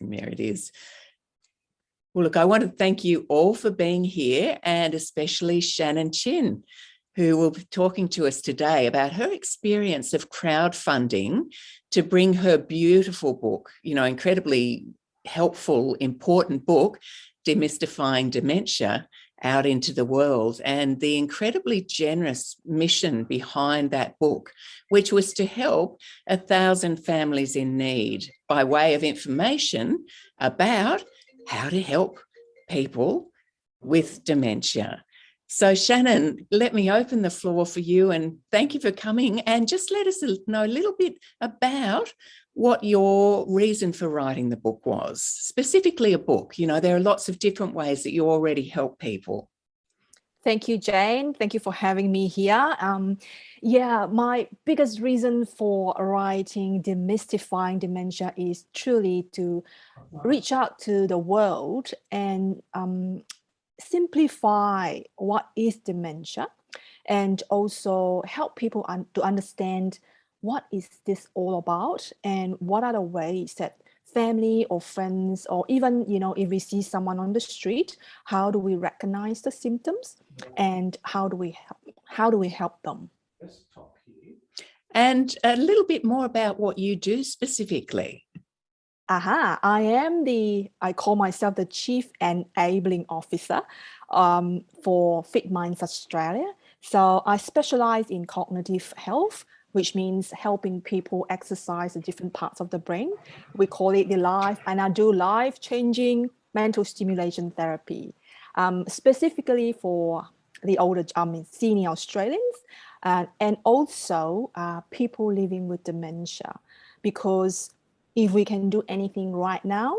There it is. Well, look, I want to thank you all for being here, and especially Shannon Chin, who will be talking to us today about her experience of crowdfunding to bring her beautiful book, incredibly helpful, important book, Demystifying Dementia, out into the world, and the incredibly generous mission behind that book, which was to help 1,000 families in need by way of information about how to help people with dementia. So Shannon, let me open the floor for you, and thank you for coming, and just let us know a little bit about what your reason for writing the book was, specifically a book. There are lots of different ways that you already help people. Thank you, Jane. Thank you for having me here. My biggest reason for writing Demystifying Dementia is truly to reach out to the world and simplify what is dementia, and also help people to understand what is this all about, and what are the ways that family or friends, or even, if we see someone on the street, how do we recognize the symptoms, and how do we help them? And a little bit more about what you do specifically. I call myself the Chief Enabling Officer for Fit Minds Australia. So I specialize in cognitive health, which means helping people exercise the different parts of the brain. We call it and I do life-changing mental stimulation therapy, specifically for the older, senior Australians, and also people living with dementia. Because if we can do anything right now,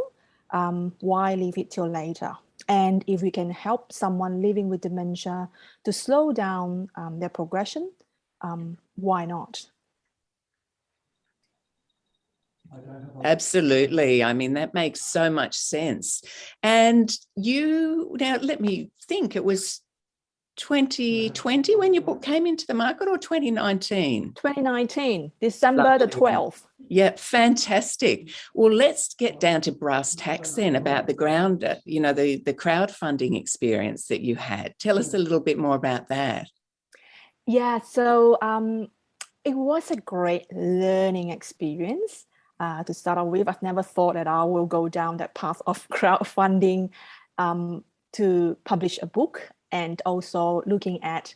why leave it till later? And if we can help someone living with dementia to slow down their progression, why not? Absolutely. That makes so much sense. And now let me think, it was 2020 when your book came into the market, or 2019? 2019, December the 12th. Yeah, fantastic. Well, let's get down to brass tacks then about the the crowdfunding experience that you had. Tell us a little bit more about that. Yeah, so it was a great learning experience to start off with. I've never thought that I will go down that path of crowdfunding to publish a book, and also looking at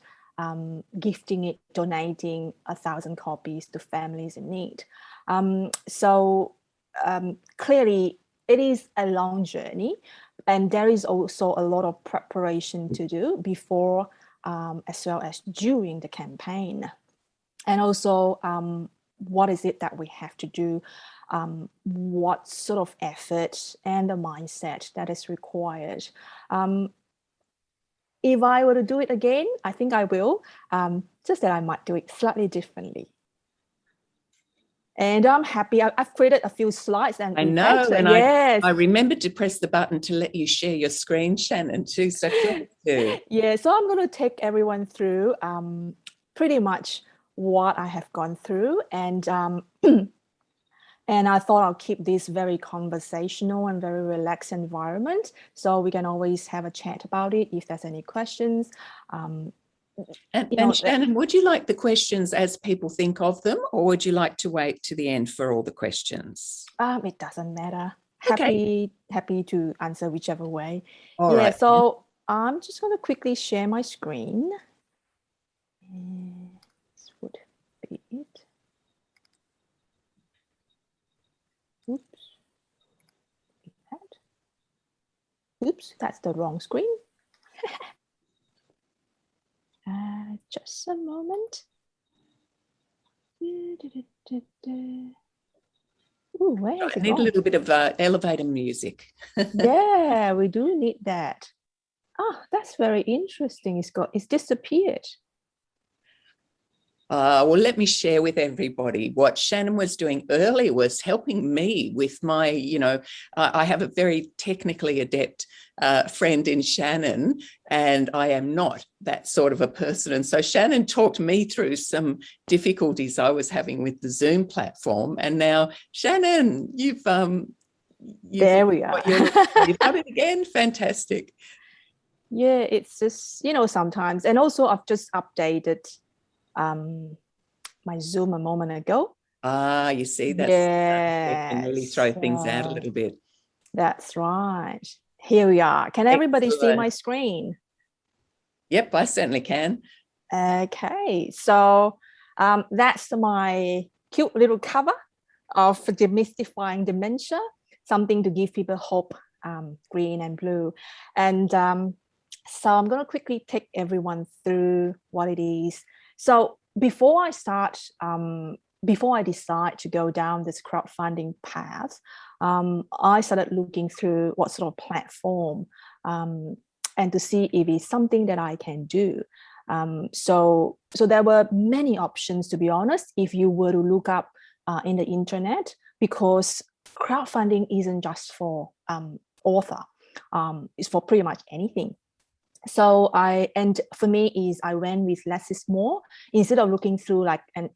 gifting it, donating 1,000 copies to families in need. Clearly, it is a long journey, and there is also a lot of preparation to do before as well as during the campaign. And also, what is it that we have to do? What sort of effort and the mindset that is required? If I were to do it again, I think I will, just that I might do it slightly differently. And I'm happy. I've created a few slides. And I know, and yes. I remembered to press the button to let you share your screen, Shannon, too, so please do. Yeah, so I'm going to take everyone through pretty much what I have gone through. And and I thought I'll keep this very conversational and very relaxed environment, so we can always have a chat about it if there's any questions. And Shannon, would you like the questions as people think of them, or would you like to wait to the end for all the questions? It doesn't matter. Okay. Happy to answer whichever way. All right. So I'm just going to quickly share my screen. This would be it. Oops, that's the wrong screen. Just a moment. Ooh, where is it? I need a little bit of elevator music. Yeah, we do need that. That's very interesting. It's disappeared. Well, let me share with everybody what Shannon was doing earlier was helping me with my, I have a very technically adept friend in Shannon, and I am not that sort of a person. And so Shannon talked me through some difficulties I was having with the Zoom platform. And now, Shannon, There we are. You've got it again. Fantastic. Yeah, it's just, sometimes. And also I've just updated my Zoom a moment ago. You see, it can really throw things out a little bit. That's right. Here we are. Can everybody see my screen? Yep, I certainly can. Okay, so that's my cute little cover of Demystifying Dementia, something to give people hope, green and blue. And so I'm going to quickly take everyone through what it is. So before I start, before I decide to go down this crowdfunding path, I started looking through what sort of platform and to see if it's something that I can do. So there were many options, to be honest, if you were to look up in the internet, because crowdfunding isn't just for author, it's for pretty much anything. So for me is I went with less is more. Instead of looking through and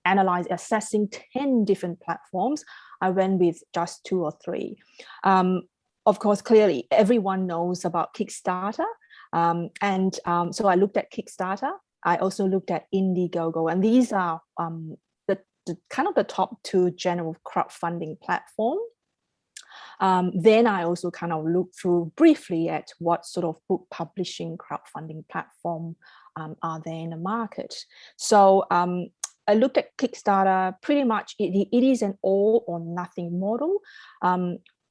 assessing 10 different platforms, I went with just 2 or 3. Of course, clearly everyone knows about Kickstarter. So I looked at Kickstarter. I also looked at Indiegogo, and these are the kind of the top 2 general crowdfunding platforms. Then I also kind of looked through briefly at what sort of book publishing crowdfunding platform are there in the market. So I looked at Kickstarter. Pretty much it is an all or nothing model.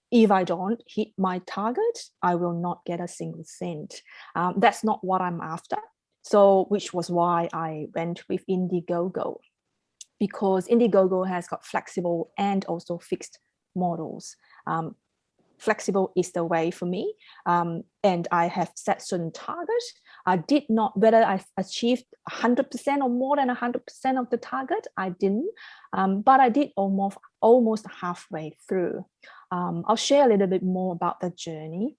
If I don't hit my target, I will not get a single cent. That's not what I'm after. So, which was why I went with Indiegogo, because Indiegogo has got flexible and also fixed models. Flexible is the way for me, and I have set certain targets. I did not, whether I achieved 100% or more than 100% of the target, I didn't, but I did almost halfway through. I'll share a little bit more about the journey.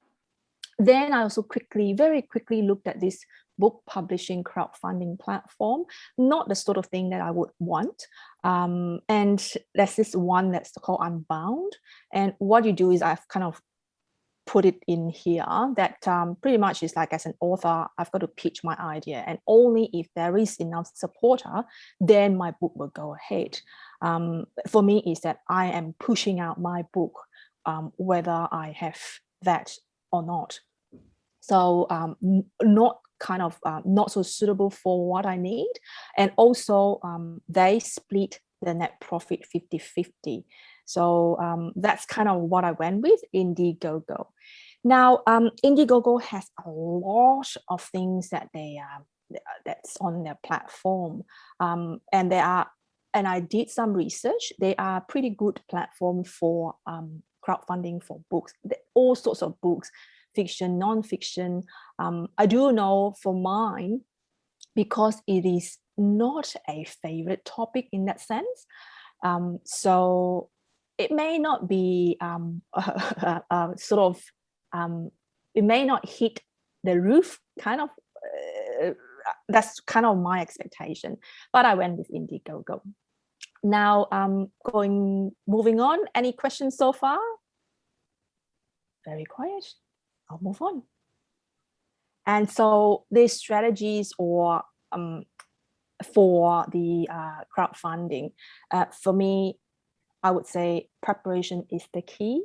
Then I also very quickly looked at this book publishing crowdfunding platform, not the sort of thing that I would want. And there's this one that's called Unbound. And what you do is I've kind of put it in here that pretty much is like, as an author, I've got to pitch my idea. And only if there is enough supporter, then my book will go ahead. For me is that I am pushing out my book, whether I have that or not. So not so suitable for what I need. And also they split the net profit 50-50. So that's kind of what I went with Indiegogo. Now, Indiegogo has a lot of things that that's on their platform. And I did some research. They are a pretty good platform for crowdfunding for books, all sorts of books, fiction, non-fiction. I do know for mine, because it is not a favorite topic in that sense. So it may not be it may not hit the roof, kind of. That's kind of my expectation, but I went with Indiegogo. Now, moving on. Any questions so far? Very quiet. I'll move on. And so these strategies or for the crowdfunding, for me, I would say preparation is the key.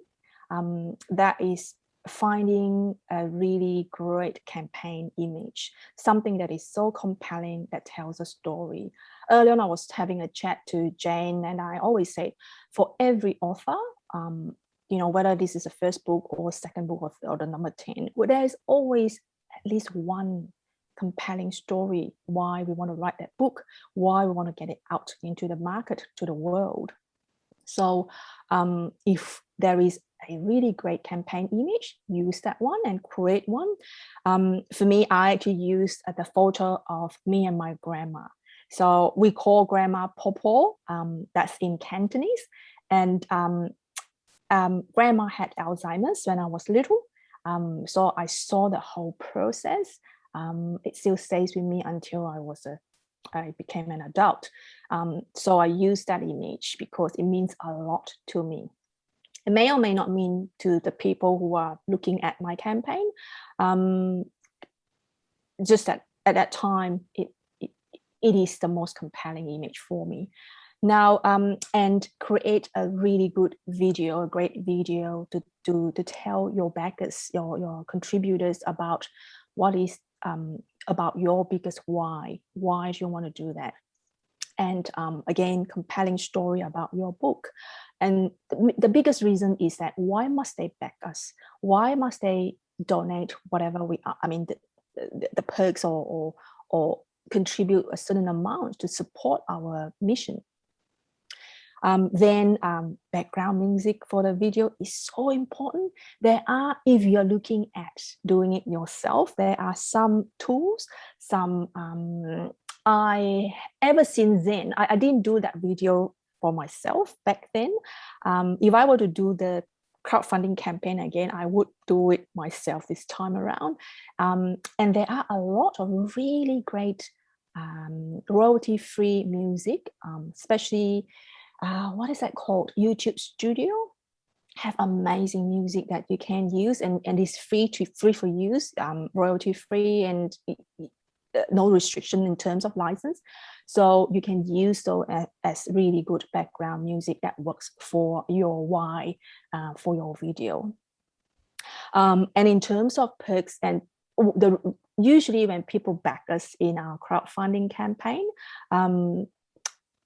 That is finding a really great campaign image, something that is so compelling that tells a story. Earlier on, I was having a chat to Jane, and I always say, for every author, whether this is the first book or second book or the number 10, there's always at least one compelling story why we want to write that book, why we want to get it out into the market, to the world. So if there is a really great campaign image, use that one and create one. For me, I actually used the photo of me and my grandma. So we call grandma Popo, that's in Cantonese. And grandma had Alzheimer's when I was little. So I saw the whole process. It still stays with me until I became an adult. So I used that image because it means a lot to me. It may or may not mean to the people who are looking at my campaign. Just at that time, it is the most compelling image for me. Now, and create a really good video, a great video to tell your backers, your contributors about what is about your biggest why. Why do you want to do that? And again, compelling story about your book. And the biggest reason is that why must they back us? Why must they donate whatever we are? I mean, the perks or contribute a certain amount to support our mission. Then background music for the video is so important. There are, if you're looking at doing it yourself, there are some tools, some ever since then, I didn't do that video for myself back then. If I were to do the crowdfunding campaign again, I would do it myself this time around. And there are a lot of really great royalty-free music, especially what is that called? YouTube Studio have amazing music that you can use, and it's free for use, royalty free, and no restriction in terms of license. So you can use those as really good background music that works for your why, for your video. And in terms of perks, and usually when people back us in our crowdfunding campaign,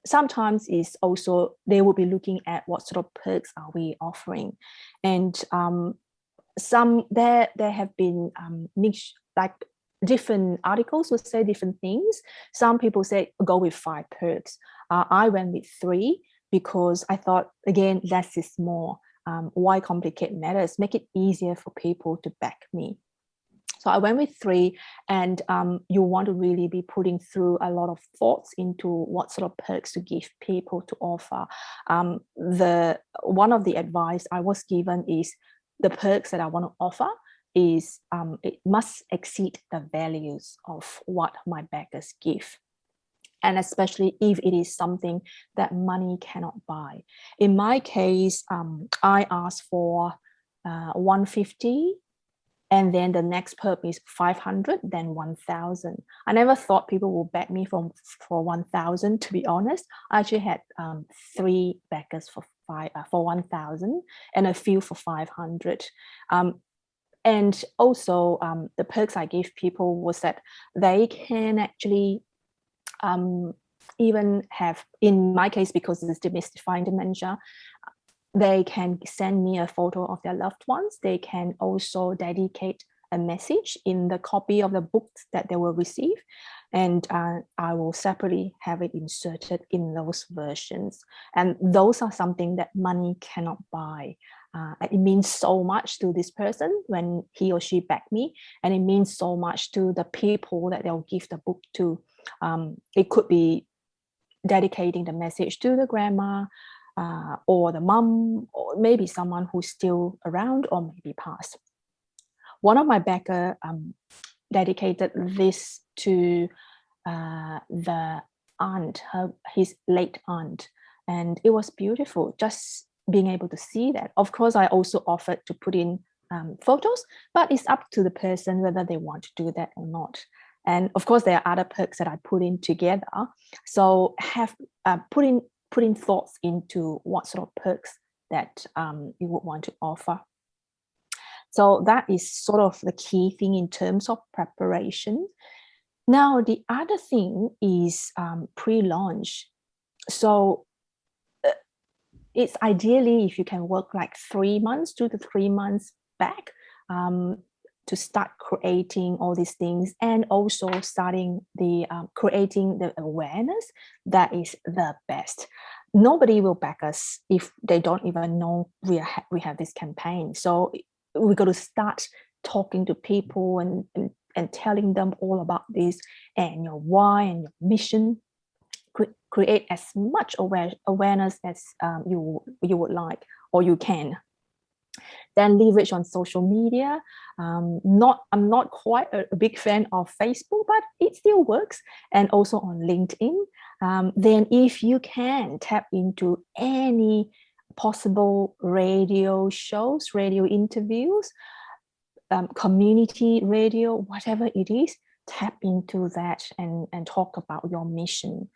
sometimes is also they will be looking at what sort of perks are we offering, and some there have been mixed, like different articles will say different things. Some people say go with 5 perks. I went with 3 because I thought, again, less is more. Why complicate matters? Make it easier for people to back me. So I went with 3, and you want to really be putting through a lot of thoughts into what sort of perks to give people to offer. One of the advice I was given is the perks that I want to offer is it must exceed the values of what my backers give. And especially if it is something that money cannot buy. In my case, I asked for 150, and then the next perk is 500, then 1,000. I never thought people would back me for 1,000, to be honest. I actually had 3 backers for 1,000 and a few for 500. And also the perks I gave people was that they can actually even have, in my case, because it's demystifying dementia, they can send me a photo of their loved ones. They can also dedicate a message in the copy of the book that they will receive. And I will separately have it inserted in those versions. And those are something that money cannot buy. It means so much to this person when he or she back me. And it means so much to the people that they'll give the book to. It could be dedicating the message to the grandma, or the mum, or maybe someone who's still around or maybe passed. One of my backer dedicated this to the aunt, his late aunt, and it was beautiful just being able to see that. Of course, I also offered to put in photos, but it's up to the person whether they want to do that or not. And of course, there are other perks that I put in together. So have putting thoughts into what sort of perks that you would want to offer. So that is sort of the key thing in terms of preparation. Now, the other thing is pre-launch. So it's ideally if you can work like 2 to 3 months back to start creating all these things, and also starting the creating the awareness. That is the best. Nobody will back us if they don't even know we have this campaign. So we got to start talking to people and telling them all about this and your why and your mission. Create as much awareness as you would like or you can. Then leverage on social media. I'm not quite a big fan of Facebook, but it still works. And also on LinkedIn. Then if you can tap into any possible radio shows, radio interviews, community radio, whatever it is, tap into that and talk about your mission.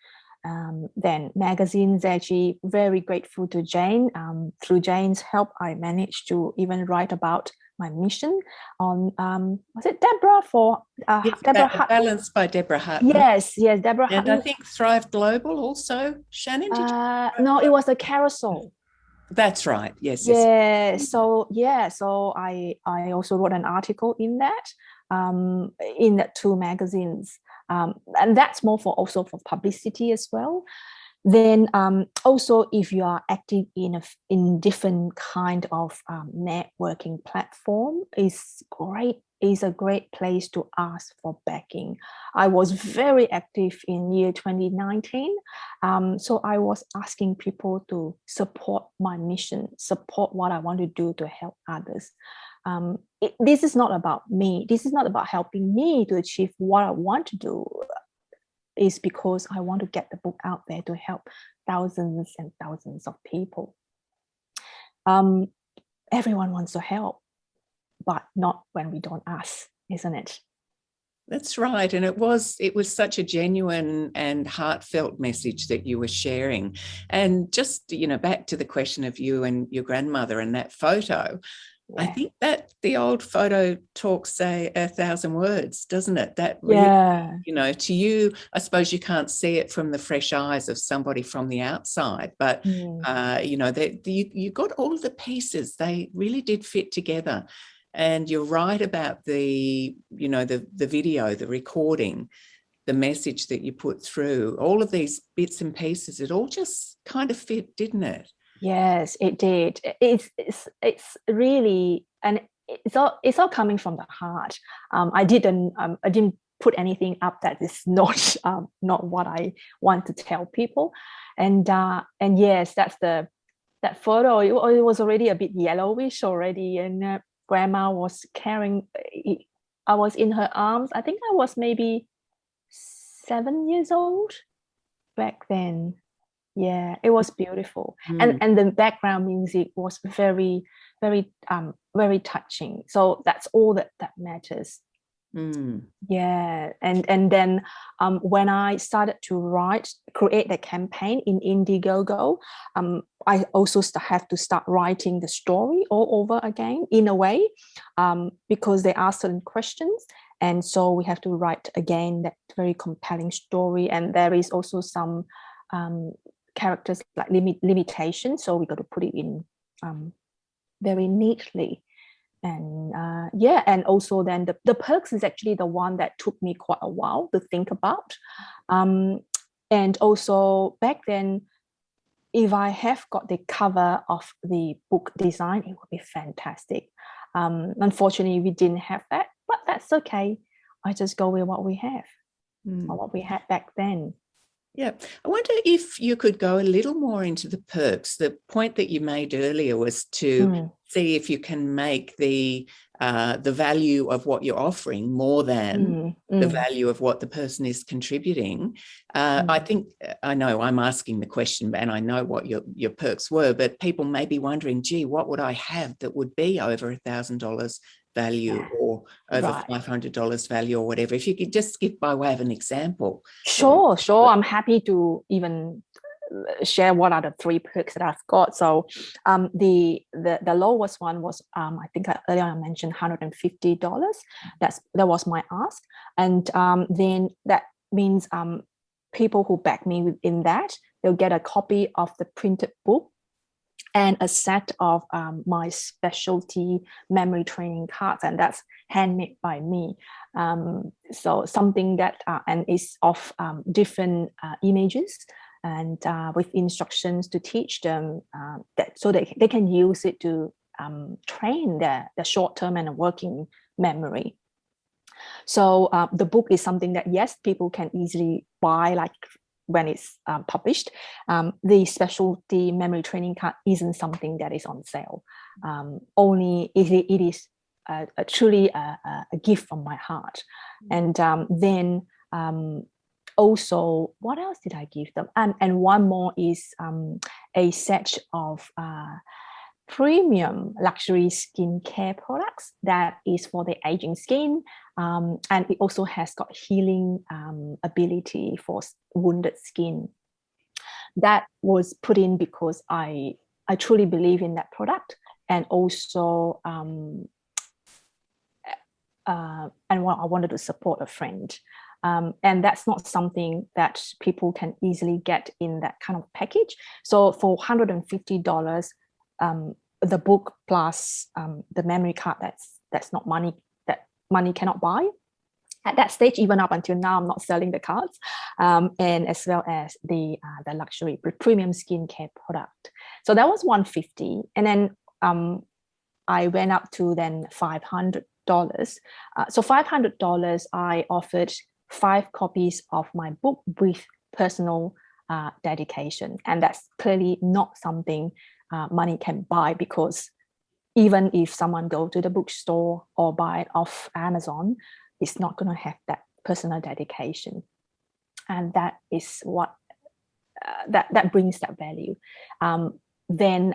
Then magazines, actually very grateful to Jane. Through Jane's help, I managed to even write about my mission on, was it Deborah for Yes, Deborah Hart? Balance by Deborah Hartman. Yes, Deborah And Hartman. I think Thrive Global also, Shannon, did you? No, it was a carousel. That's right. Yes. Yeah. So I also wrote an article in that, in the two magazines, and that's more for also for publicity as well. Then also, if you are active in different kind of networking platform, is a great place to ask for backing. I was very active in year 2019, so I was asking people to support my mission, support what I want to do to help others. This is not about me. This is not about helping me to achieve what I want to do. Is because I want to get the book out there to help thousands and thousands of people. Everyone wants to help, but not when we don't ask, isn't it? That's right. And it was such a genuine and heartfelt message that you were sharing. And just, back to the question of you and your grandmother and that photo, I think that the old photo talks say 1,000 words, doesn't it? That really, to you, I suppose you can't see it from the fresh eyes of somebody from the outside, but you got all of the pieces. They really did fit together. And you're right about the video, the recording, the message that you put through, all of these bits and pieces. It all just kind of fit, didn't it? Yes, it did. It's really, and it's all coming from the heart. I didn't put anything up that is not what I want to tell people, and yes, that photo. It was already a bit yellowish already, and Grandma was carrying. I was in her arms. I think I was maybe 7 years old back then. Yeah, it was beautiful. And the background music was very, very, very touching. So that's all that matters. Yeah. And then when I started to create the campaign in Indiegogo, I also have to start writing the story all over again in a way, because they ask certain questions. And so we have to write again that very compelling story. And there is also some characters like limitation, so we got to put it in very neatly. And and also then the perks is actually the one that took me quite a while to think about, and also back then, if I have got the cover of the book design, it would be fantastic. Unfortunately, we didn't have that, but that's okay. I just go with what we have, or what we had back then. Yeah. I wonder if you could go a little more into the perks. The point that you made earlier was to see if you can make the value of what you're offering more than the value of what the person is contributing. I think, I know I'm asking the question and I know what your perks were, but people may be wondering, gee, what would I have that would be over $1,000 value or over $500 value or whatever? If you could just give by way of an example. Sure. I'm happy to even share what are the 3 perks that I've got. So the lowest one was I think earlier I mentioned $150. That was my ask, and then that means people who back me within that, they'll get a copy of the printed book and a set of my specialty memory training cards, and that's handmade by me. So something that and is of different images and with instructions to teach them that so they can use it to train the short-term and working memory. So the book is something that, yes, people can easily buy, like when it's published. The specialty memory training card isn't something that is on sale. Only it is truly a gift from my heart. And then also, what else did I give them? And one more is a set of premium luxury skincare products that is for the aging skin, and it also has got healing ability for wounded skin. That was put in because I truly believe in that product, and also and I wanted to support a friend. And that's not something that people can easily get in that kind of package. So for $150, the book plus the memory card, that's not money that money cannot buy. At that stage, even up until now, I'm not selling the cards, and as well as the luxury premium skincare product. So that was $150, and then I went up to then $500. So $500, I offered 5 copies of my book with personal dedication, and that's clearly not something money can buy, because even if someone go to the bookstore or buy it off Amazon, it's not going to have that personal dedication, and that is what that brings that value. Then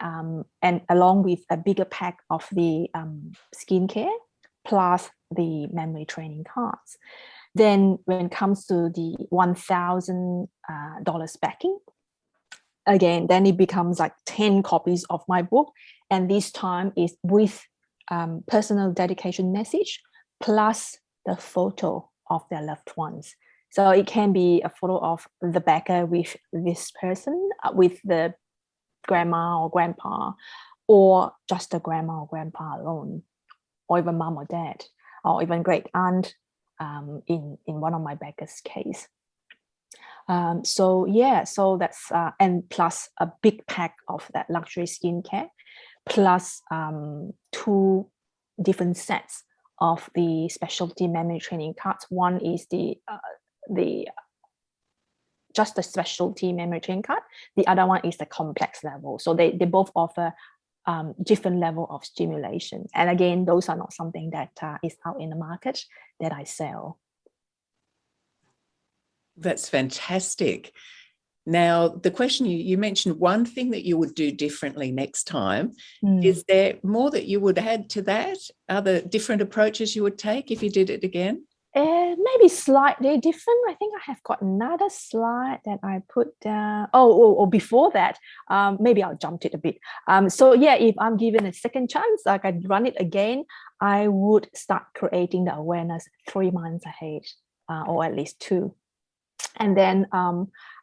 and along with a bigger pack of the skincare plus the memory training cards. Then when it comes to the $1,000 backing, again, then it becomes like 10 copies of my book, and this time is with personal dedication message plus the photo of their loved ones. So it can be a photo of the backer with this person, with the grandma or grandpa, or just the grandma or grandpa alone, or even mom or dad, or even great aunt in one of my backers' case. So that's and plus a big pack of that luxury skincare, plus 2 different sets of the specialty memory training cards. One is just the specialty memory training card. The other one is the complex level. So they both offer different level of stimulation. And again, those are not something that is out in the market that I sell. That's fantastic. Now, the question you mentioned one thing that you would do differently next time. Is there more that you would add to that? Other different approaches you would take if you did it again? Maybe slightly different. I think I have got another slide that I put down. Oh, before that, maybe I'll jump it a bit. So yeah, if I'm given a second chance, I can run it again, I would start creating the awareness 3 months ahead, or at least 2. And then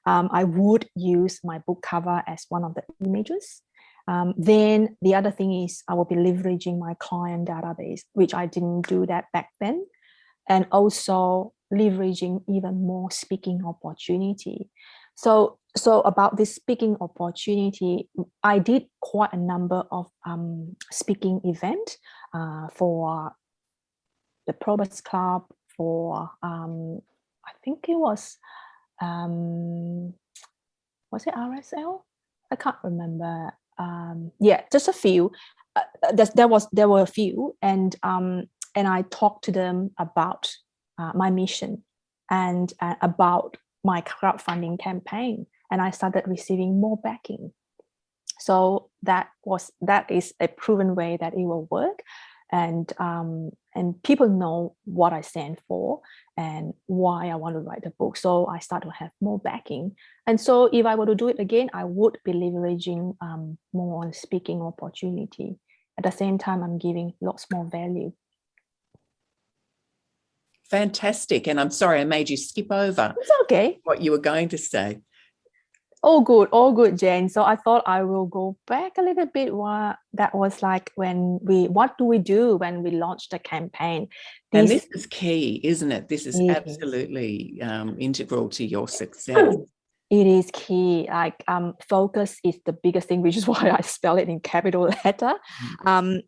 I would use my book cover as one of the images. Then the other thing is I will be leveraging my client database, which I didn't do that back then. And also leveraging even more speaking opportunity. So about this speaking opportunity, I did quite a number of speaking events for the Probus Club, for I think it was it RSL? I can't remember. Just a few. There were a few, and I talked to them about my mission and about my crowdfunding campaign, and I started receiving more backing. So that is a proven way that it will work, and people know what I stand for and why I want to write the book. So I start to have more backing, and so if I were to do it again, I would be leveraging more on speaking opportunity. At the same time, I'm giving lots more value. Fantastic. And I'm sorry I made you skip over. It's okay. What you were going to say. All good, Jane. So I thought I will go back a little bit. What that was like what do we do when we launched the campaign? And this is key, isn't it? This is absolutely integral to your success. It is key. Like focus is the biggest thing, which is why I spell it in capital letter. I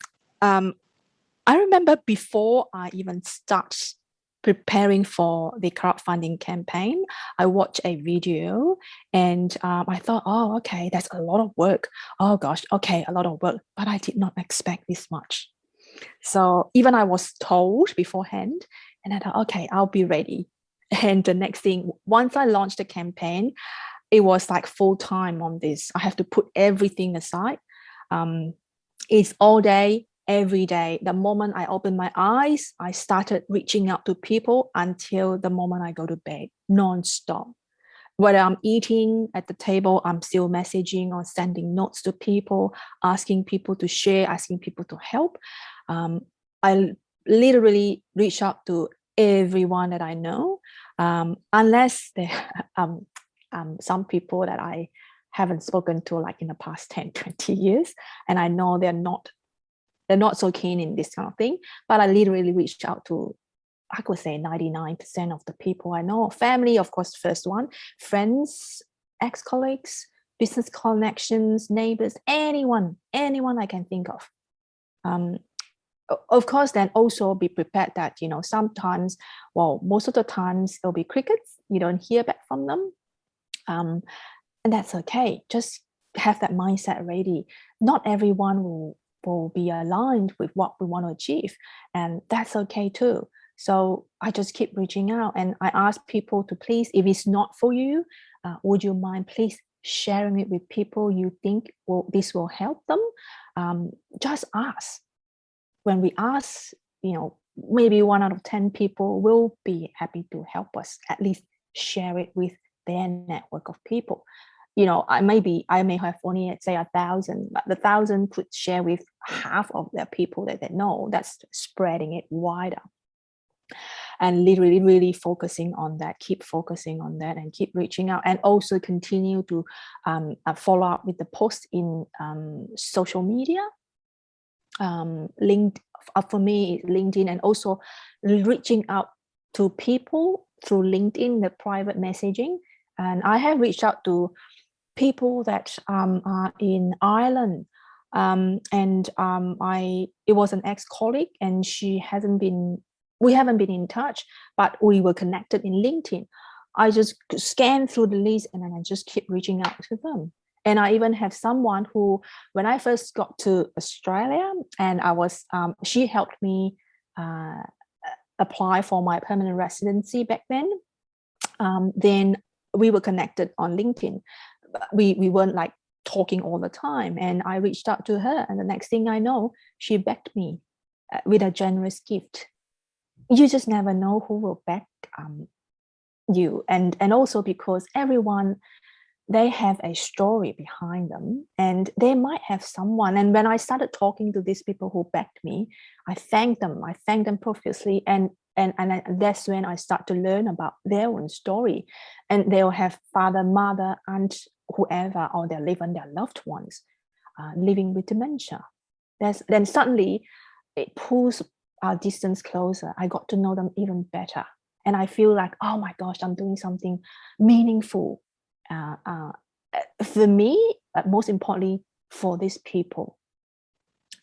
remember before I even start preparing for the crowdfunding campaign, I watched a video and I thought, oh, okay, that's a lot of work. Oh gosh, okay, a lot of work, but I did not expect this much. So even I was told beforehand, and I thought, okay, I'll be ready. And the next thing, once I launched the campaign, it was like full time on this. I have to put everything aside. It's all day, every day. The moment I open my eyes, I started reaching out to people until the moment I go to bed, non-stop. Whether I'm eating at the table, I'm still messaging or sending notes to people, asking people to share, asking people to help. I literally reach out to everyone that I know, unless there some people that I haven't spoken to like in the past 10, 20 years. And I know they're not so keen in this kind of thing, but I literally reached out to, I could say 99% of the people I know. Family, of course, first one, friends, ex-colleagues, business connections, neighbors, anyone I can think of. Of course, then also be prepared that, sometimes, well, most of the times it'll be crickets. You don't hear back from them. And that's okay. Just have that mindset ready. Not everyone will be aligned with what we want to achieve. And that's okay too. So I just keep reaching out, and I ask people to please, if it's not for you, would you mind please sharing it with people you think this will help them? Just ask. When we ask, maybe 1 out of 10 people will be happy to help us, at least share it with their network of people. I may have only, say, 1,000, but the 1,000 could share with half of their people that they know. That's spreading it wider. And literally really focusing on that, keep focusing on that, and keep reaching out, and also continue to follow up with the posts in social media. For me, LinkedIn, and also reaching out to people through LinkedIn, the private messaging. And I have reached out to people that are in Ireland, and it was an ex-colleague, and we haven't been in touch, but we were connected in LinkedIn. I just scanned through the list, and then I just keep reaching out to them. And I even have someone who, when I first got to Australia, and she helped me apply for my permanent residency back then. Then we were connected on LinkedIn. We weren't like talking all the time. And I reached out to her, and the next thing I know, she backed me with a generous gift. You just never know who will back you. And also because everyone, they have a story behind them, and they might have someone. And when I started talking to these people who backed me, I thanked them profusely, and that's when I start to learn about their own story. And they'll have father, mother, aunt, whoever, or they'll live on their loved ones living with dementia. Then suddenly it pulls our distance closer. I got to know them even better, and I feel like, oh my gosh, I'm doing something meaningful for me, but most importantly for these people.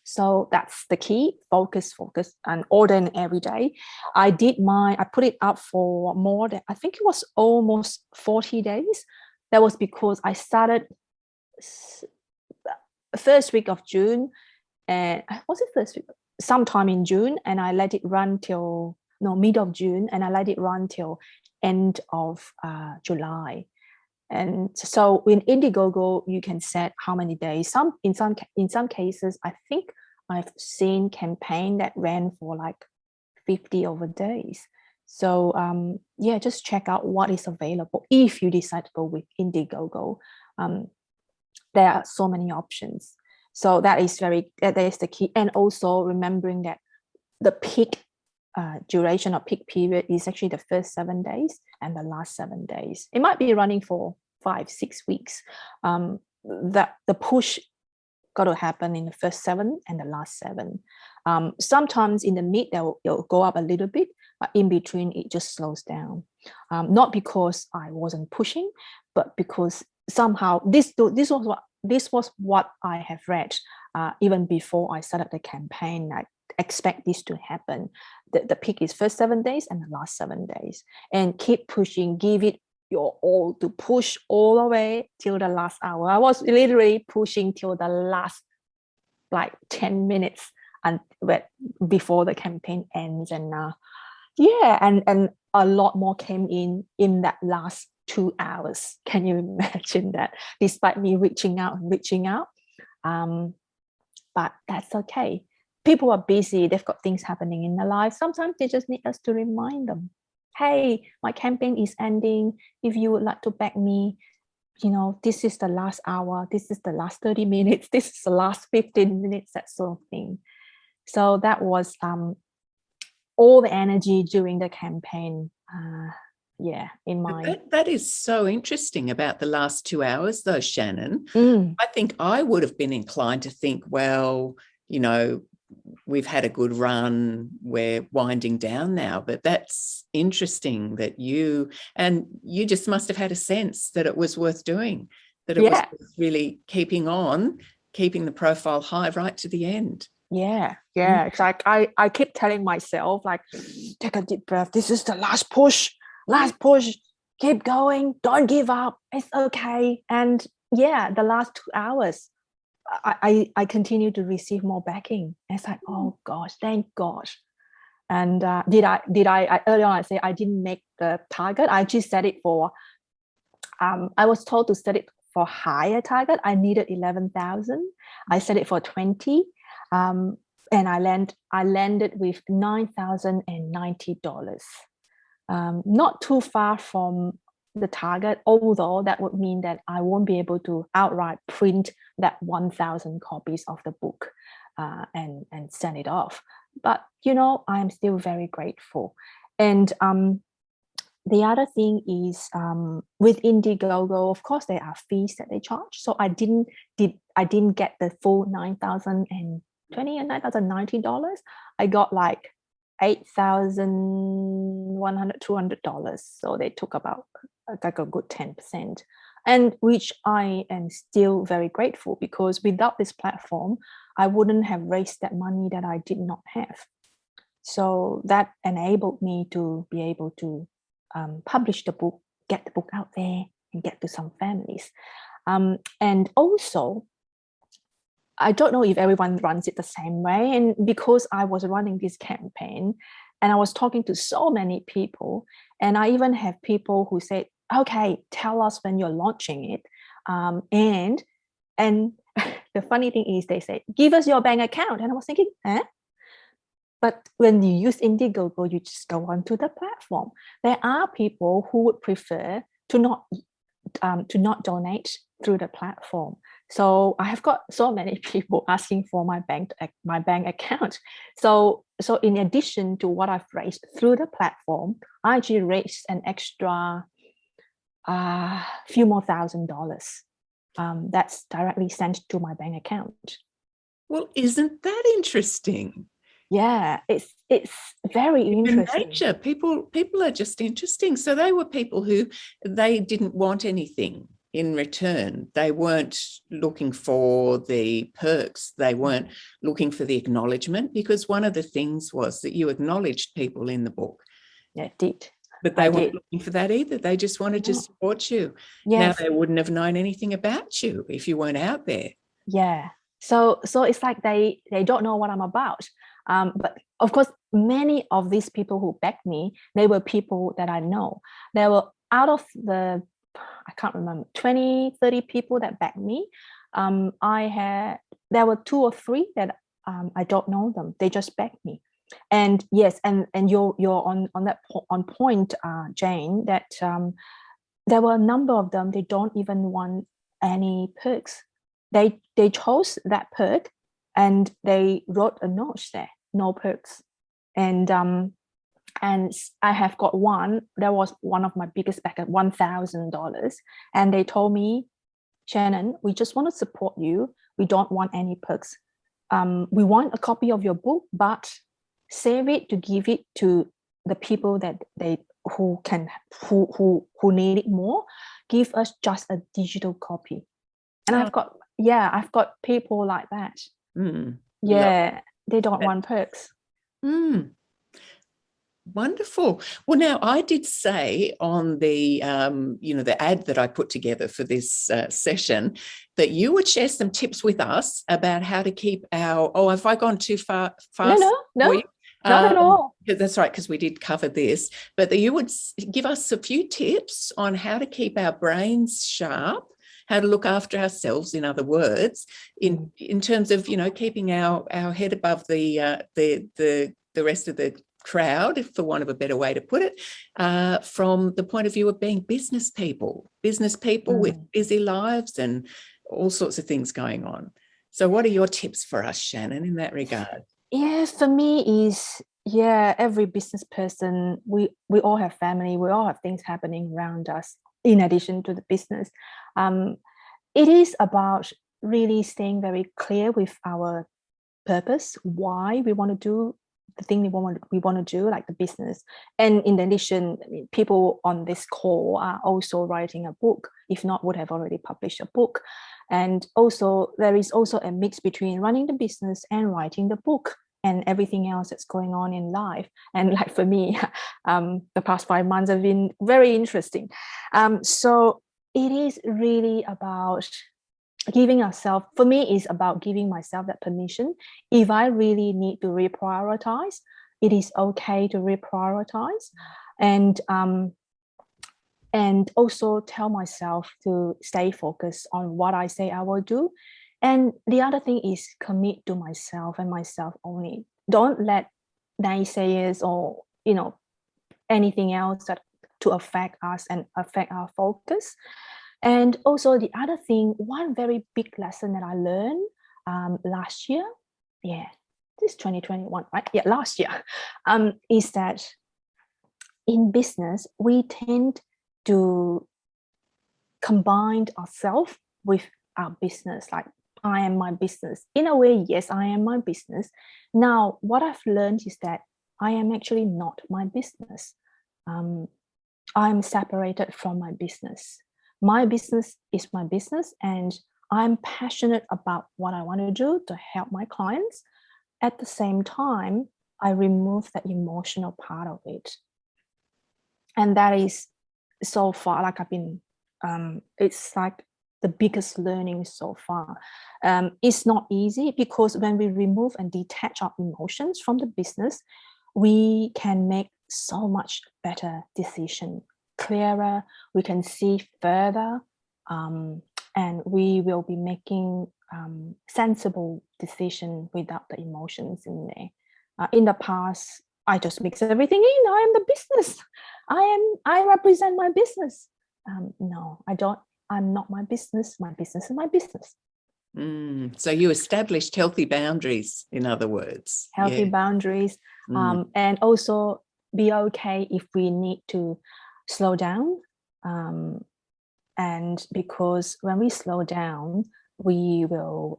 So that's the key: focus, and order in every day. I put it up for more than, I think it was almost 40 days. That was because I started first week of June, and was it first week? Sometime in June, and I let it run till mid of June, and I let it run till end of July. And so in Indiegogo, you can set how many days. In some cases, I think I've seen campaign that ran for like 50 over days. So just check out what is available if you decide to go with Indiegogo. There are so many options. So that is the key. And also remembering that the peak duration or peak period is actually the first 7 days and the last 7 days. It might be running for 5-6 weeks. That the push got to happen in the first 7 and the last 7. Sometimes in the mid it'll go up a little bit, but in between it just slows down. Not because I wasn't pushing, but because somehow this was what I have read even before I started the campaign. I expect this to happen. The peak is first 7 days and the last 7 days, and keep pushing. Give it your all to push all the way till the last hour. I was literally pushing till the last like 10 minutes and before the campaign ends. And and a lot more came in that last 2 hours. Can you imagine that? Despite me reaching out and reaching out. But that's okay. People are busy. They've got things happening in their life. Sometimes they just need us to remind them, hey, my campaign is ending. If you would like to back me, this is the last hour. This is the last 30 minutes. This is the last 15 minutes, that sort of thing. So that was all the energy during the campaign. In my... That is so interesting about the last 2 hours, though, Shannon. I think I would have been inclined to think, well, we've had a good run, we're winding down now. But that's interesting that you just must have had a sense that it was worth doing, that it was worth really keeping the profile high right to the end. Yeah. It's like I keep telling myself, like, take a deep breath. This is the last push. Keep going. Don't give up. It's okay. And the last 2 hours, I continue to receive more backing. It's like, oh gosh, thank God. And did I earlier on I say I didn't make the target. I just set it for, I was told to set it for higher target. I needed 11,000. I set it for 20. And I landed with $9,090. Not too far from the target, although that would mean that I won't be able to outright print that 1,000 copies of the book and send it off. But, I'm still very grateful. And the other thing is with Indiegogo, of course, there are fees that they charge. So I didn't get the full $9,020 and $9,090. I got like $8,100, $200. So they took about like a good 10%, and which I am still very grateful, because without this platform, I wouldn't have raised that money that I did not have. So that enabled me to be able to publish the book, get the book out there, and get to some families. And also, I don't know if everyone runs it the same way. And because I was running this campaign and I was talking to so many people, and I even have people who said, okay, tell us when you're launching it. And the funny thing is they said, give us your bank account. And I was thinking, But when you use Indiegogo, you just go onto the platform. There are people who would prefer to not donate through the platform. So I have got so many people asking for my bank account. So in addition to what I've raised through the platform, I actually raised an extra few more $1,000 that's directly sent to my bank account. Well, isn't that interesting? Yeah, it's very interesting. Nature, people are just interesting. So they were people who they didn't want anything in return. They weren't looking for the perks. They weren't looking for the acknowledgement, because one of the things was that you acknowledged people in the book. Yeah, it did. But they weren't looking for that either. They just wanted to support you. Yes. Now, they wouldn't have known anything about you if you weren't out there. Yeah. So it's like they don't know what I'm about. But of course, many of these people who backed me, they were people that I know. There were, out of the, I can't remember, 20, 30 people that backed me. There were 2 or 3 that I don't know them. They just backed me. And yes, and you're on point, Jane, that there were a number of them. They don't even want any perks. They chose that perk, and they wrote a note there, no perks. And I have got one. That was one of my biggest backers, $1,000, and they told me, Shannon, we just want to support you. We don't want any perks. We want a copy of your book, but save it to give it to the people that who need it more. Give us just a digital copy. And I've got people like that. Yeah, they don't want perks. Wonderful. Well, now I did say on the the ad that I put together for this session that you would share some tips with us about how to keep our. Oh, have I gone too far? No. Not at all. That's right, because we did cover this, but that you would give us a few tips on how to keep our brains sharp, how to look after ourselves, in other words, in terms of, you know, keeping our head above the rest of the crowd, for want of a better way to put it, from the point of view of being business people with busy lives and all sorts of things going on. So what are your tips for us, Shannon, in that regard? Yeah, for me is, every business person, we all have family, we all have things happening around us in addition to the business. It is about really staying very clear with our purpose, why we want to do the thing we want to do, like the business. And in addition, people on this call are also writing a book, if not would have already published a book. And also there is also a mix between running the business and writing the book and everything else that's going on in life. And like for me, the past 5 months have been very interesting. So it is really about giving ourselves, for me, is about giving myself that permission. If I really need to reprioritize, it is okay to reprioritize. And also tell myself to stay focused on what I say I will do. And the other thing is commit to myself and myself only. Don't let naysayers or, you know, anything else that to affect us and affect our focus. And also the other thing, one very big lesson that I learned last year, this 2021, right? Yeah, last year, is that in business, we tend to combine ourselves with our business. Like, I am my business. In a way, yes, I am my business. Now, what I've learned is that I am actually not my business. I'm separated from my business. My business is my business, and I'm passionate about what I want to do to help my clients. At the same time, I remove that emotional part of it. And that is so far, like I've been, it's like the biggest learning so far. It's not easy, because when we remove and detach our emotions from the business, we can make so much better decision, clearer, we can see further, and we will be making sensible decision without the emotions in there. In the past, I just mix everything in. I am the business. I represent my business. No, I don't. I'm not my business. My business is my business. So you established healthy boundaries, in other words. Healthy boundaries, and also be okay if we need to slow down. And because when we slow down, we will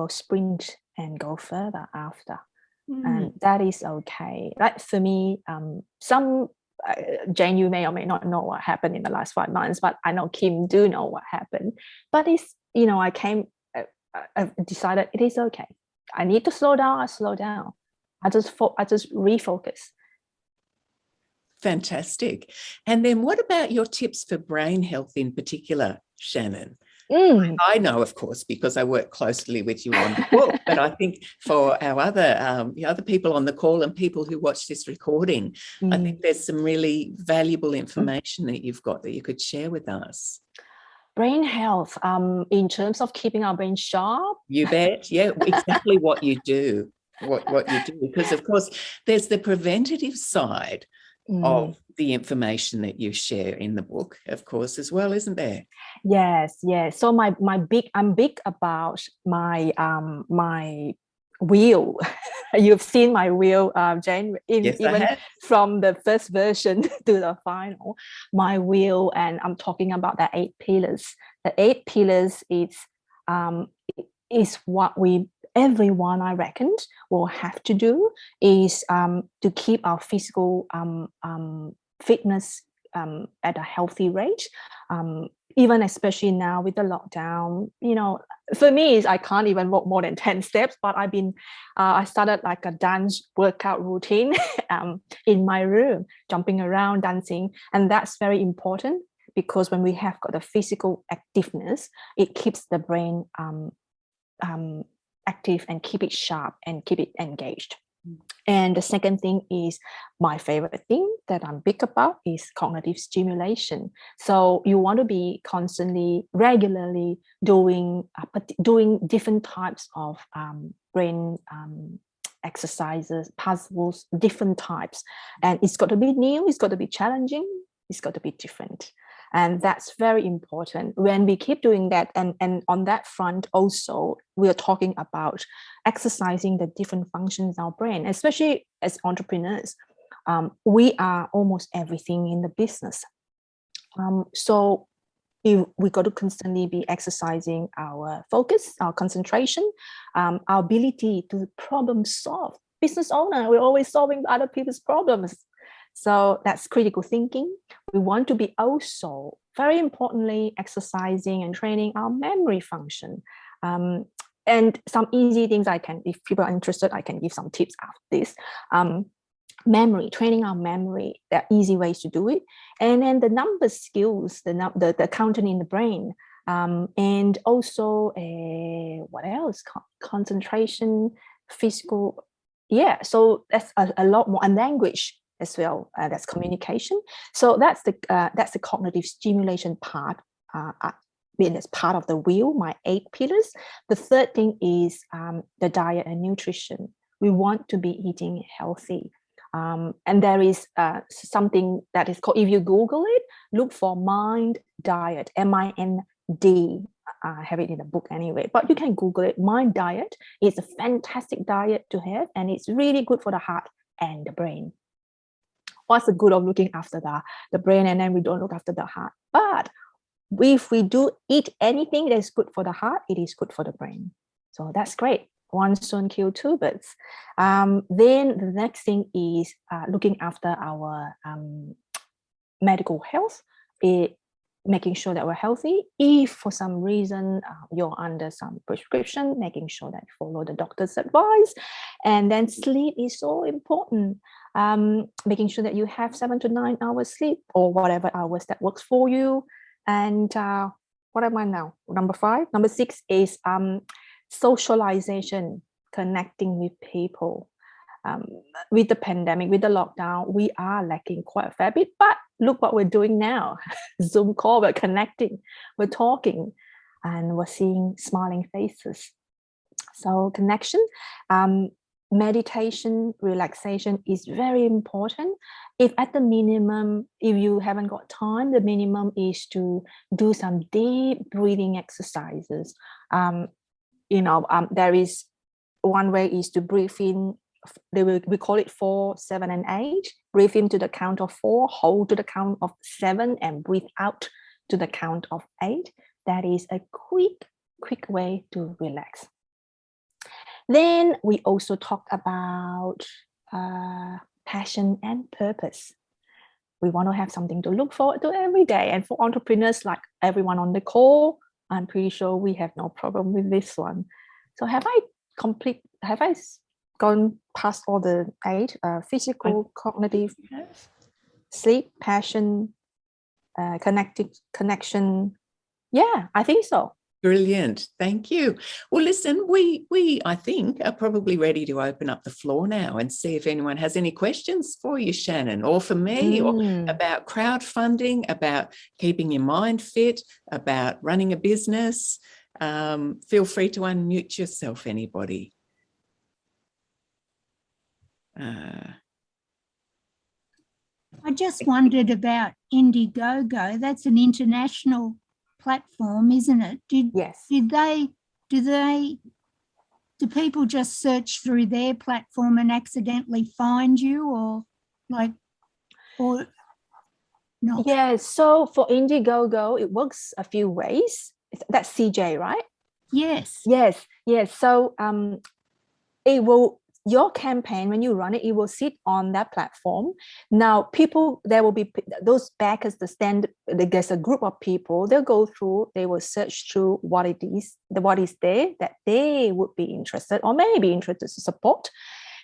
sprint and go further after. And that is okay. Like for me, Jane, you may or may not know what happened in the last 5 months, but I know Kim do know what happened. But it's, you know, I decided it is okay. I need to slow down. I slow down. I just refocus. Fantastic. And then what about your tips for brain health in particular, Shannon? I know, of course, because I work closely with you on the book, but I think for our other people on the call and people who watch this recording, I think there's some really valuable information that you've got that you could share with us. Brain health, in terms of keeping our brain sharp. You bet. Yeah, exactly what you do. What you do, because of course there's the preventative side of the information that you share in the book, of course, as well, isn't there? Yes. So I'm big about my my wheel. You've seen my wheel, Jane, Yes, even from the first version to the final, my wheel, and I'm talking about the 8 pillars. The 8 pillars is what everyone, I reckon, will have to do, is to keep our physical fitness at a healthy rate, even especially now with the lockdown. You know, for me, is I can't even walk more than 10 steps, but I started like a dance workout routine in my room, jumping around, dancing, and that's very important, because when we have got the physical activeness, it keeps the brain active and keep it sharp and keep it engaged. And the second thing is my favorite thing that I'm big about is cognitive stimulation. So you want to be constantly, regularly doing different types of brain exercises, puzzles, different types. And it's got to be new, it's got to be challenging, it's got to be different. And that's very important. When we keep doing that, and on that front also, we are talking about exercising the different functions in our brain, especially as entrepreneurs. We are almost everything in the business. So we got to constantly be exercising our focus, our concentration, our ability to problem solve. Business owner, we're always solving other people's problems. So that's critical thinking. We want to be also, very importantly, exercising and training our memory function. And some easy things if people are interested, I can give some tips after this. Memory, training our memory, there are easy ways to do it. And then the number skills, the counting in the brain. And also, what else? Concentration, physical. Yeah, so that's a lot more. And language as well, that's communication. So that's the cognitive stimulation part. It's part of the wheel, my 8 pillars. The third thing is the diet and nutrition. We want to be eating healthy. And there is something that is called, if you Google it, look for Mind Diet, MIND. I have it in the book anyway, but you can Google it. Mind Diet is a fantastic diet to have, and it's really good for the heart and the brain. What's the good of looking after the brain and then we don't look after the heart? But if we do eat anything that is good for the heart, it is good for the brain. So that's great. One stone kill 2 birds. Then the next thing is looking after our medical health, making sure that we're healthy. If for some reason you're under some prescription, making sure that you follow the doctor's advice. And then sleep is so important. Making sure that you have 7 to 9 hours sleep or whatever hours that works for you. And what am I now? Number 5. Number 6 is socialization, connecting with people. With the pandemic, with the lockdown, we are lacking quite a fair bit, but look what we're doing now. Zoom call, we're connecting, we're talking, and we're seeing smiling faces. So connection, meditation, relaxation is very important. If at the minimum, if you haven't got time, the minimum is to do some deep breathing exercises. There is one way is to breathe in. We call it 4, 7, and 8. Breathe in to the count of 4, hold to the count of 7, and breathe out to the count of 8. That is a quick way to relax. Then we also talked about passion and purpose. We want to have something to look forward to every day. And for entrepreneurs like everyone on the call, I'm pretty sure we have no problem with this one. So have I gone past all the 8? Physical, cognitive, sleep, passion, connection. Yeah, I think so. Brilliant. Thank you. Well, listen, we I think are probably ready to open up the floor now and see if anyone has any questions for you, Shannon, or for me, or about crowdfunding, about keeping your mind fit, about running a business. Feel free to unmute yourself, anybody. I just wondered about Indiegogo. That's an international platform, isn't it? Yes. Do people just search through their platform and accidentally find you, or not? Yeah, so for Indiegogo, it works a few ways. That's CJ, right? Yes. So your campaign, when you run it, it will sit on that platform. Now, there will be those backers, there's a group of people, they'll go through, they will search through what is there that they would be interested or may be interested to support.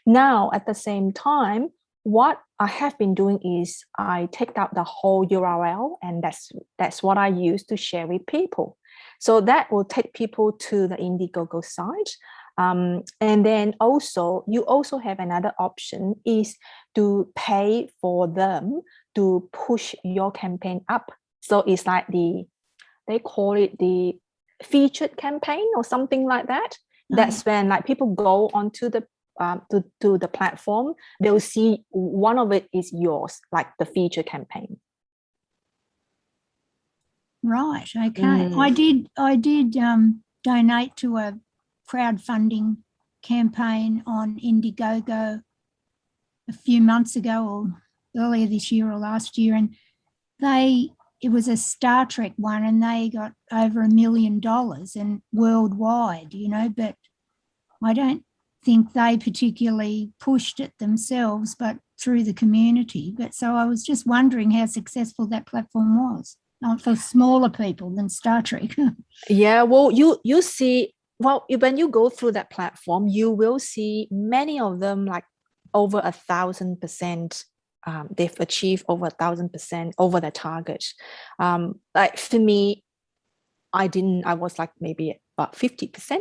Now, at the same time, what I have been doing is I take out the whole URL, and that's what I use to share with people. So that will take people to the Indiegogo site. And then also, you also have another option is to pay for them to push your campaign up. So it's like they call it the featured campaign or something like that. That's when like people go onto the to the platform, they'll see one of it is yours, like the feature campaign. Right. Okay. I did donate to a crowdfunding campaign on Indiegogo a few months ago, or earlier this year or last year, and it was a Star Trek one, and they got over $1 million and worldwide, but I don't think they particularly pushed it themselves, but through the community. But so I was just wondering how successful that platform was for smaller people than Star Trek. Yeah, well, you see, well, when you go through that platform, you will see many of them like over 1,000%. They've achieved over 1,000% over the target. Like for me, I was like maybe about 50%.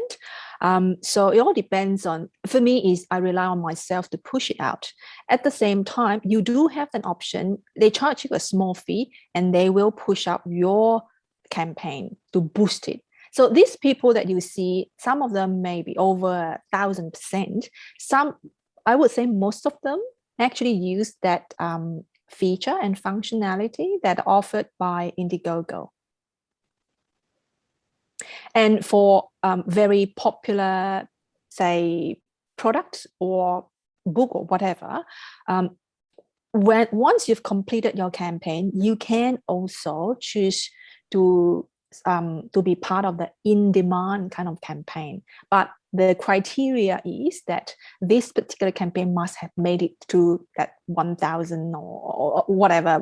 So it all depends on, for me, is I rely on myself to push it out. At the same time, you do have an option. They charge you a small fee and they will push up your campaign to boost it. So these people that you see, some of them may be over 1,000%. Some, I would say most of them actually use that feature and functionality that are offered by Indiegogo. And for very popular, say, products or book or whatever, once you've completed your campaign, you can also choose to be part of the in-demand kind of campaign. But the criteria is that this particular campaign must have made it to that 1,000 or whatever.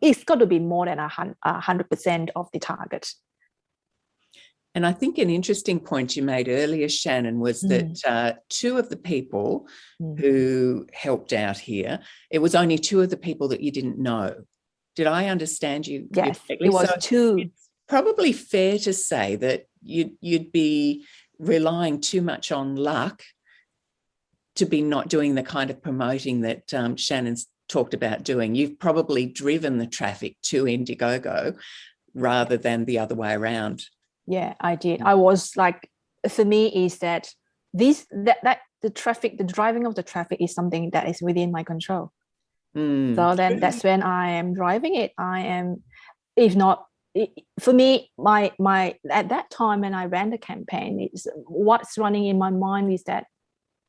It's got to be more than 100% of the target. And I think an interesting point you made earlier, Shannon, was that two of the people who helped out here, it was only two of the people that you didn't know. Did I understand you? Yes, it was two. It's probably fair to say that you'd be relying too much on luck to be not doing the kind of promoting that Shannon's talked about doing. You've probably driven the traffic to Indiegogo rather than the other way around. Yeah, I did. I was like, for me, is that the traffic, the driving of the traffic is something that is within my control. So then that's when I am driving it. I am, if not, for me, my at that time when I ran the campaign, what's running in my mind is that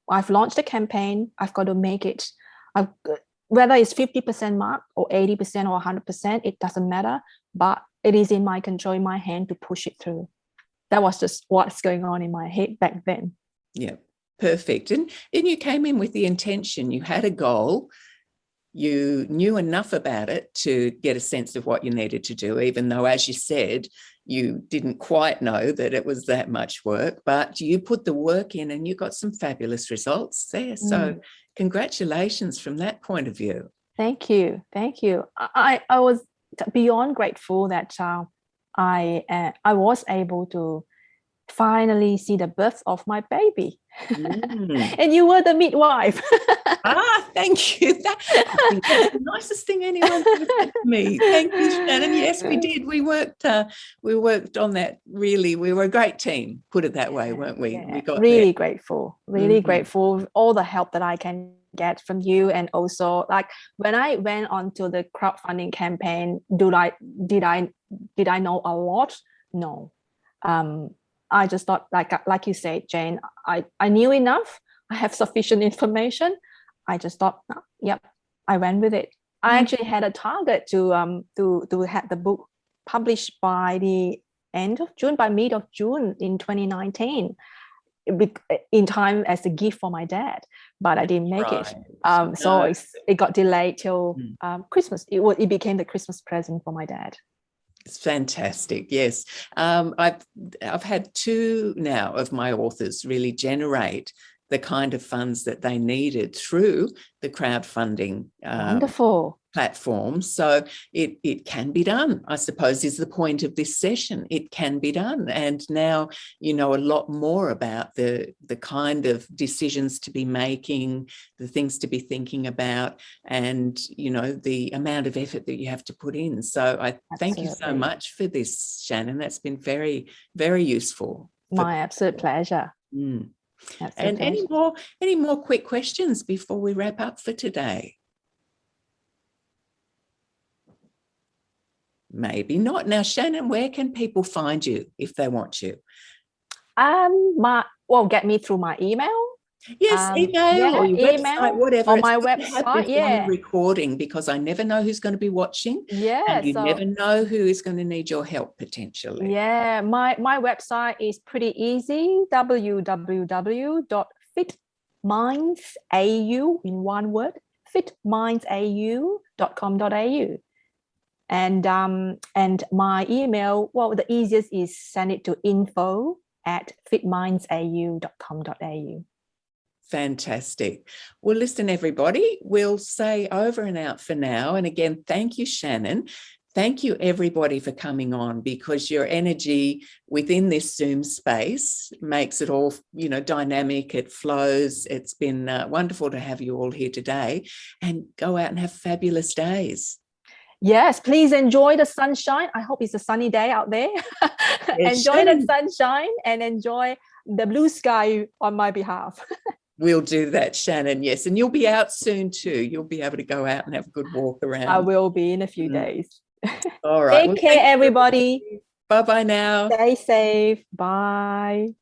I've launched a campaign. I've got to make it. Whether it's 50% mark or 80% or 100%, it doesn't matter. But it is in my control, in my hand to push it through. That was just what's going on in my head back then. Yeah, perfect. And you came in with the intention. You had a goal. You knew enough about it to get a sense of what you needed to do, even though, as you said, you didn't quite know that it was that much work, but you put the work in and you got some fabulous results there. So congratulations from that point of view. Thank you. Thank you. I was beyond grateful that I was able to finally see the birth of my baby. And you were the midwife. Thank you. That's the nicest thing anyone could have said to me. Thank you, Shannon. Yes, we did. We worked on that. Really, we were a great team, put it that way, weren't we? Yeah, we got really there. grateful, really grateful. All the help that I can get from you, and also like when I went onto the crowdfunding campaign, did I know a lot? No. I just thought, like you said, Jane, I knew enough. I have sufficient information. I just thought, yep, I went with it. I actually had a target to have the book published by the end of June, by mid of June in 2019, in time as a gift for my dad, but I didn't make it. So it got delayed till Christmas. It became the Christmas present for my dad. It's fantastic. Yes. I've had two now of my authors really generate the kind of funds that they needed through the crowdfunding Wonderful. platform. So it can be done, I suppose, is the point of this session. It can be done. And now you know a lot more about the kind of decisions to be making, the things to be thinking about, and, you know, the amount of effort that you have to put in. So I thank you so much for this, Shannon. That's been very, very useful. My absolute pleasure. And pleasure. any more quick questions before we wrap up for today? Maybe not. Now, Shannon, where can people find you if they want you? Get me through my email. Yes, email or your website, whatever. On my website, on recording, because I never know who's going to be watching. And you never know who is going to need your help potentially. Yeah, my website is pretty easy. www.fitmindsau, in one word, fitmindsau.com.au. And my email, the easiest is send it to info@fitmindsau.com.au. Fantastic. Well, listen, everybody, we'll say over and out for now. And again, thank you, Shannon. Thank you, everybody, for coming on, because your energy within this Zoom space makes it all, you know, dynamic. It flows. It's been wonderful to have you all here today, and go out and have fabulous days. Yes, please enjoy the sunshine. I hope it's a sunny day out there. Enjoy the sunshine and enjoy the blue sky on my behalf. We'll do that, Shannon. Yes. And you'll be out soon too. You'll be able to go out and have a good walk around. I will be in a few days. All right. Take care, everybody. Bye-bye now. Stay safe. Bye.